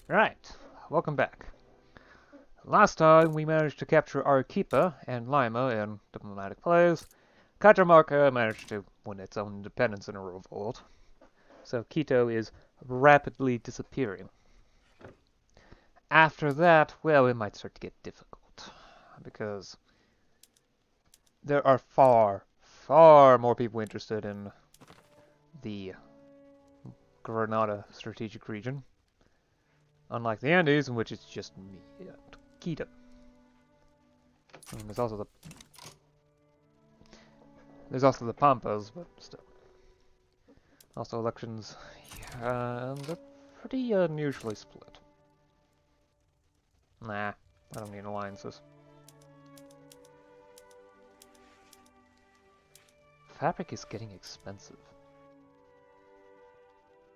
Right, welcome back. Last time we managed to capture Arequipa and Lima in diplomatic plays. Cajamarca managed to win its own independence in a revolt, so Quito is rapidly disappearing. After that, well, it might start to get difficult, because there are far more people interested in the Granada strategic region, unlike the Andes, in which it's just me and Quito. And there's also the Pampas, but still. Also elections, yeah, they're pretty unusually split. Nah, I don't need alliances. Fabric is getting expensive.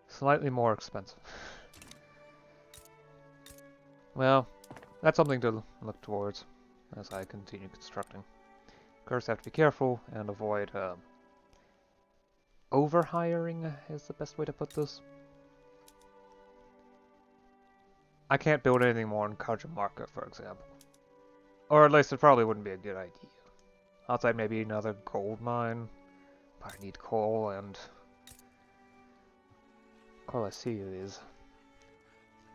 Slightly more expensive. Well, that's something to look towards as I continue constructing. Of course, I have to be careful and avoid overhiring is the best way to put this. I can't build anything more in Cajamarca, for example. Or at least it probably wouldn't be a good idea. Outside maybe another gold mine. I need coal, and Colosio is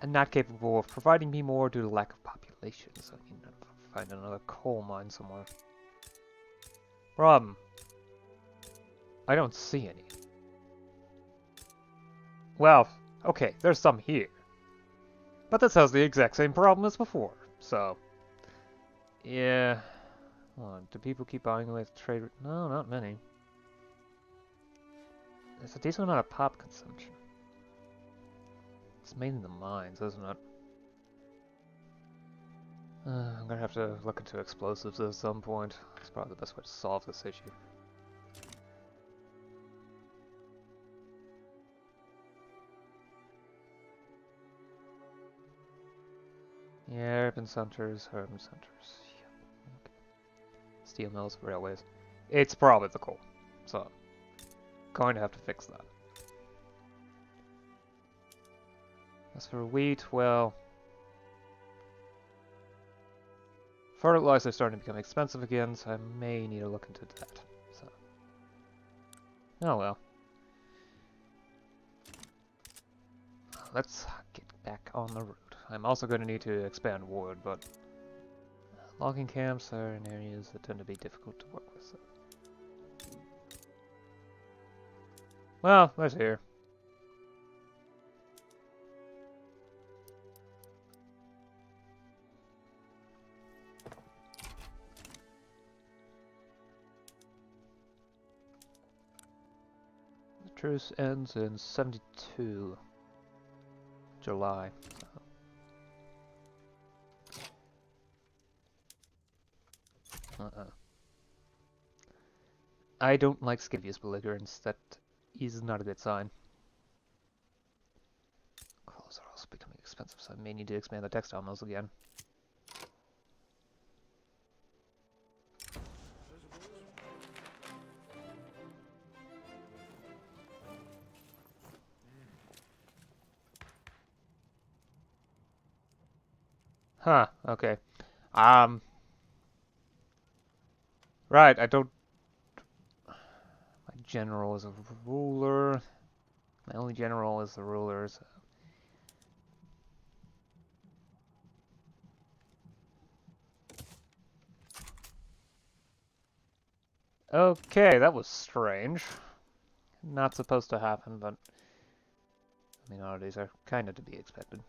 not capable of providing me more due to lack of population, so I need to find another coal mine somewhere. Problem. I don't see any. Well, okay, there's some here. But this has the exact same problem as before, so... Yeah... Hold on, do people keep buying with trade... No, not many. There's a decent amount of pop consumption. It's mainly the mines, isn't it? I'm gonna have to look into explosives at some point. It's probably the best way to solve this issue. Yeah, urban centers. Yeah. Okay. Steel mills, railways. It's probably the coal, so going to have to fix that. As for wheat, well, fertilizer is starting to become expensive again, so I may need to look into that. So, oh well. Let's get back on the road. I'm also going to need to expand wood, but logging camps are in areas that tend to be difficult to work with. So. Well, let's hear. The truce ends in 72 July. So. I don't like scabious belligerents. That is not a good sign. Clothes are also becoming expensive, so I may need to expand the textile mills again. Huh, okay. Right, I don't... My general is a ruler. My only general is the ruler, so... Okay, that was strange. Not supposed to happen, but... I mean, oddities are kind of to be expected.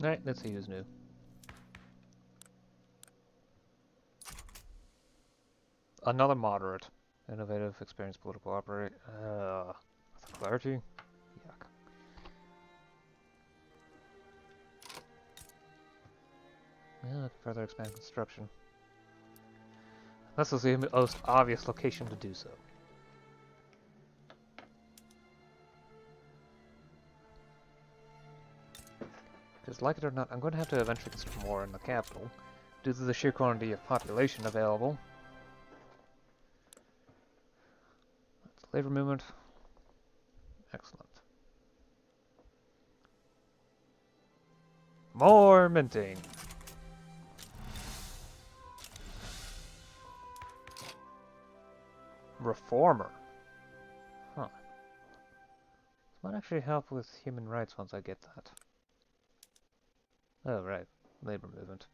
Alright, let's see who's new. Another moderate. Innovative, experienced political operator. Clergy? Yuck. Yeah, further expand construction. This is the most obvious location to do so. Because, like it or not, I'm going to have to eventually construct more in the capital, due to the sheer quantity of population available. That's labor movement. Excellent. More minting. Reformer. Huh. This might actually help with human rights once I get that. Oh, right. Labor movement.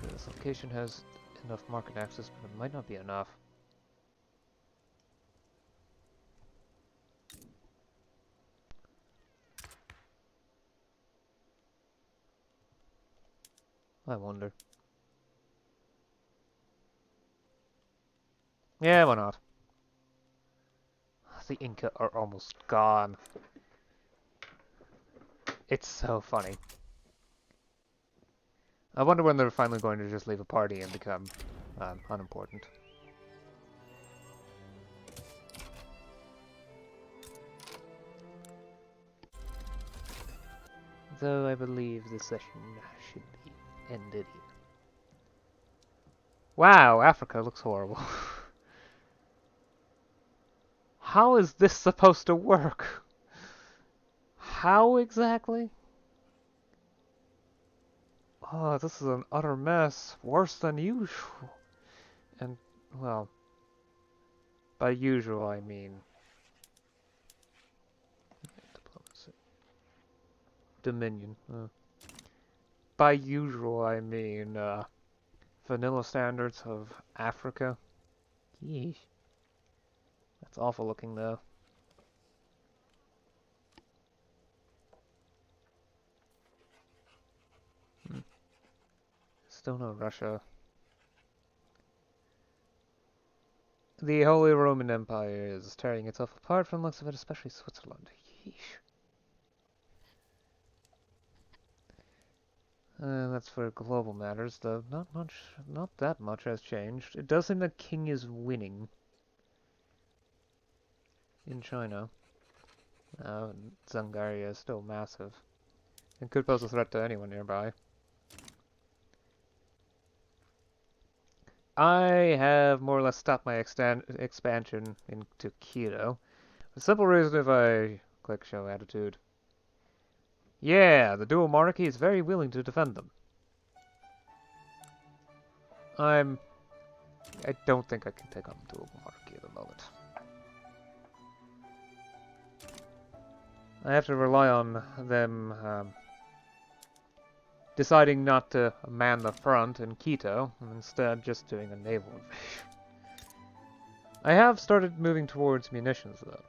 Sure, this location has enough market access, but it might not be enough. I wonder. Yeah, why not? The Inca are almost gone. It's so funny. I wonder when they're finally going to just leave a party and become unimportant. Though I believe the session should be ended here. Wow, Africa looks horrible. How is this supposed to work? How exactly? Oh, this is an utter mess. Worse than usual. And, well, by usual I mean... diplomacy. Dominion. By usual I mean, vanilla standards of Africa. Yeesh. That's awful looking, though. Still no Russia. The Holy Roman Empire is tearing itself apart from the looks of it, especially Switzerland. Yeesh. That's for global matters, though not that much has changed. It does seem that King is winning in China. Zangaria is still massive and could pose a threat to anyone nearby. I have more or less stopped my expansion into Quito. The simple reason if I click show attitude. Yeah, the dual monarchy is very willing to defend them. I don't think I can take on the dual monarchy at the moment. I have to rely on them deciding not to man the front in Quito, and instead just doing a naval invasion. I have started moving towards munitions, though.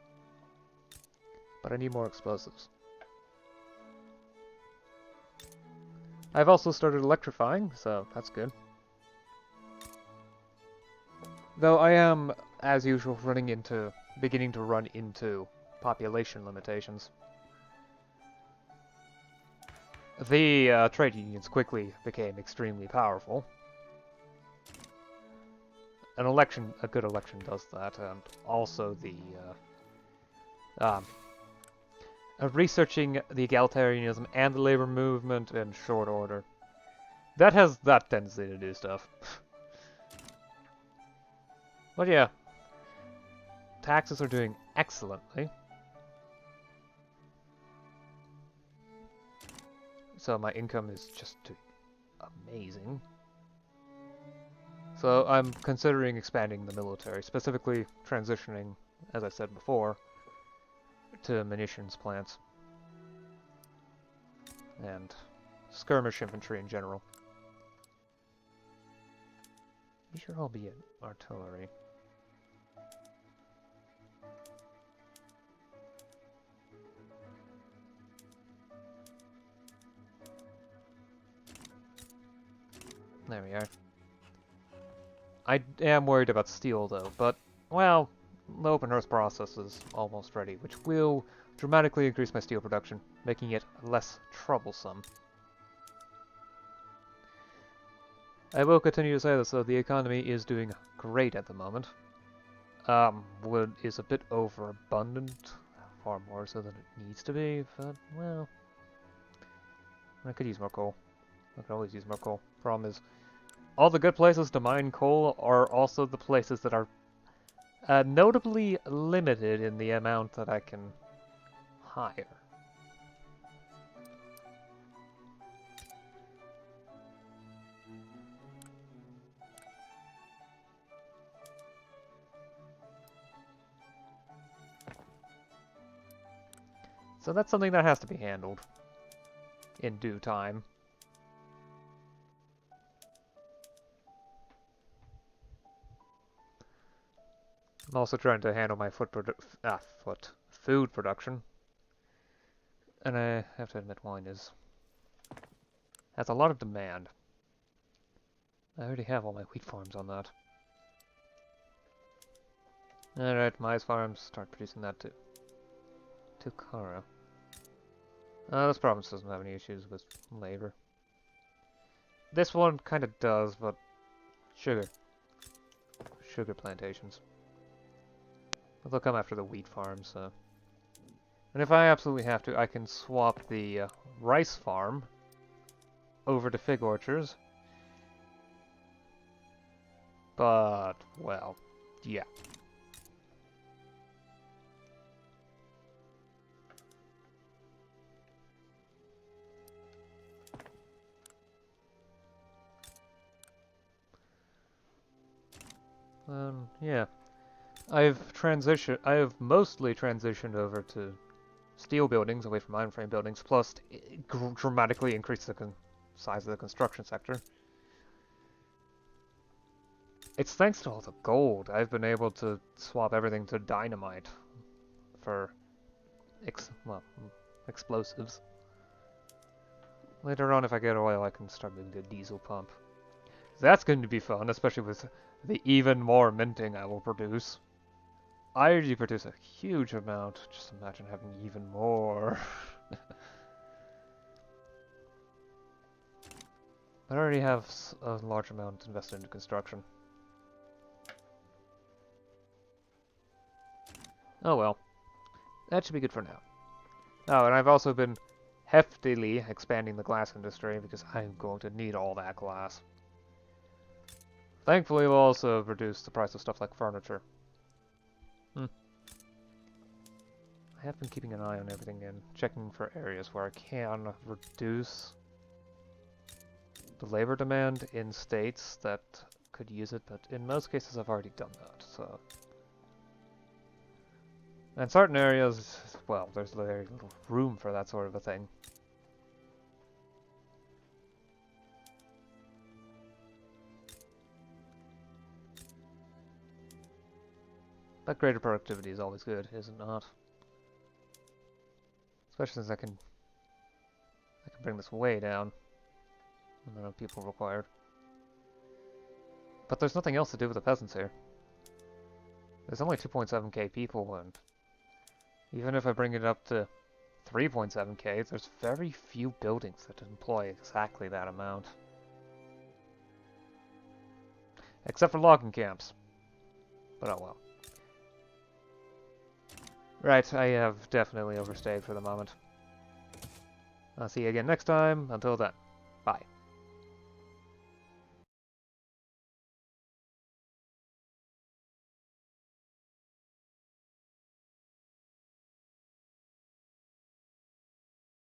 But I need more explosives. I've also started electrifying, so that's good. Though I am, as usual, beginning to run into population limitations. The trade unions quickly became extremely powerful. A good election does that, and also researching the egalitarianism and the labor movement in short order. That has that tendency to do stuff. But yeah, taxes are doing excellently. So my income is just amazing. So I'm considering expanding the military, specifically transitioning, as I said before, to munitions plants. And skirmish infantry in general. These should all be artillery. There we are. I am worried about steel though, but, well, the open earth process is almost ready, which will dramatically increase my steel production, making it less troublesome. I will continue to say this though, the economy is doing great at the moment. Wood is a bit overabundant, far more so than it needs to be, but, well, I could use more coal. I could always use more coal. Problem is, all the good places to mine coal are also the places that are notably limited in the amount that I can hire. So that's something that has to be handled in due time. I'm also trying to handle my food production. And I have to admit wine has a lot of demand. I already have all my wheat farms on that. Alright, maize farms start producing that too. Tukara. This province doesn't have any issues with labor. This one kind of does, but sugar. Sugar plantations. But they'll come after the wheat farms, so. And if I absolutely have to, I can swap the rice farm over to fig orchards. But, well, yeah. Yeah. I have mostly transitioned over to steel buildings away from iron frame buildings, plus it dramatically increased the size of the construction sector. It's thanks to all the gold I've been able to swap everything to dynamite for explosives. Later on, if I get oil, I can start moving to a diesel pump. That's going to be fun, especially with the even more minting I will produce. I already produce a huge amount. Just imagine having even more. I already have a large amount invested into construction. Oh well. That should be good for now. Oh, and I've also been heftily expanding the glass industry because I'm going to need all that glass. Thankfully, we'll also reduce the price of stuff like furniture. I have been keeping an eye on everything and checking for areas where I can reduce the labor demand in states that could use it, but in most cases I've already done that, so. And certain areas, well, there's very little room for that sort of a thing. But greater productivity is always good, is it not? Especially since I can bring this way down. The amount of people required. But there's nothing else to do with the peasants here. There's only 2.7k people, and even if I bring it up to 3.7k, there's very few buildings that employ exactly that amount. Except for logging camps. But oh well. Right, I have definitely overstayed for the moment. I'll see you again next time. Until then, bye.